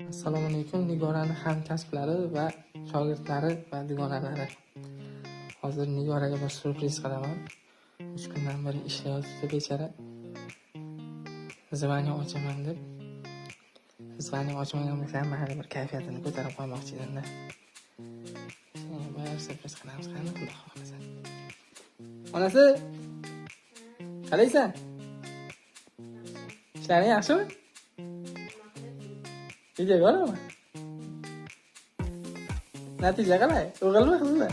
Assalomu alaykum Nigorani hamkasblari va shogirdlari va dugonalari. Hozir Nigoraga bir surpriz qilaman. 3 kundan beri ishlayotibdi bechara. Zvaniya ochaman deb. Zvaniya ochmagan bo'lsam, mayli bir kayfiyatini ko'tarib qo'ymoqchi edim-da. Bir surpriz qilamiz, qani xudo xohlasa. Onasi, qalaysan? Ishlaring yaxshimi? Video ko'raman. Natija qalay? O'g'ilmi, qizmi?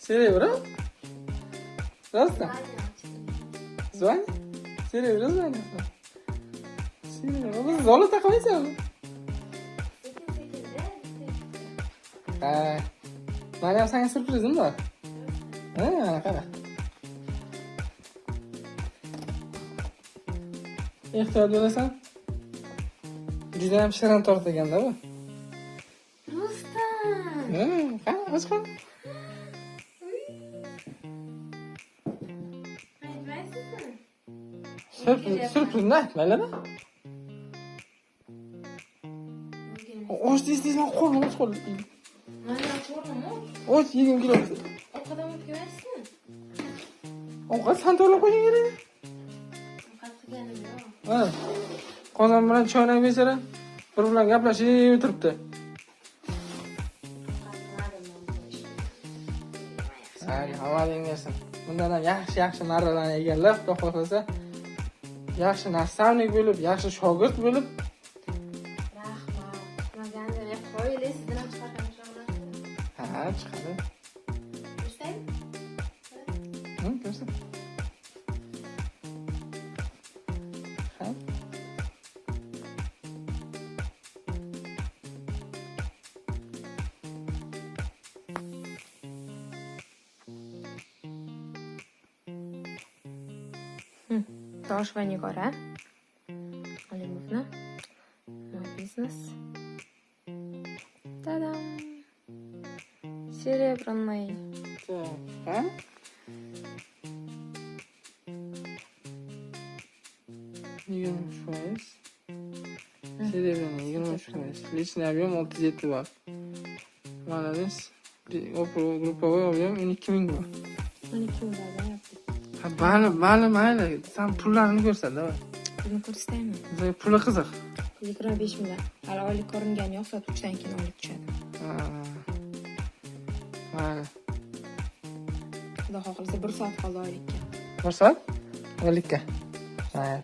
Seriously? Rostmi? Звони? Seriously звони? Seriously? Biz zola taqmaysanmi? Ha. Mana ham senga surprizim bor. Ha, qara. Ehtiyot bo'lasan. Juda ham shirin tort ekanda bu. Rustam. Qani, ochqan. Surpriz aytmaylar-da. Och deysiz, men qo'lni och qo'l. Mana ko'rdim. Och yegim keladi. Ovqatdan o'tkaversin. Ovqat san to'lab qo'ying kerak. Ovqat qilganim yo'q. Ha. Qozon bilan choynak bechara bir bilan gaplashib o'tiribdi. Ay, havoling bersin. Bundan ham yaxshi marralarni egallab, xudo xohlasa, yaxshi nastavnik bo'lib, yaxshi shogird bo'lib, Rahmat. Maganda qo'yili sizdan ham chiqargan ishlarni. ha, chiqadi. Ko'rsang? Ko'rsin. Ha. Tosh va Nigora. Olimovna. My business. Tadam. Серебряный. Ha? %23%. Серебряный 23%. Личный объем 37 var. Молодец. Групповой объем 12.000 var. 12 mingdan yaptık. Ha, mayli. Sen pullarni ko'rsat, davay. Buni ko'rsataymi? Bizga puli qiziq. 25 million. Hali oylik ko'ringani yo'q, sotuvchidan keyin oylik tushadi. Mayli. Xudo xohlasa 1 soat qoldi oylikka. 1 soat? Oylikka. Mayli.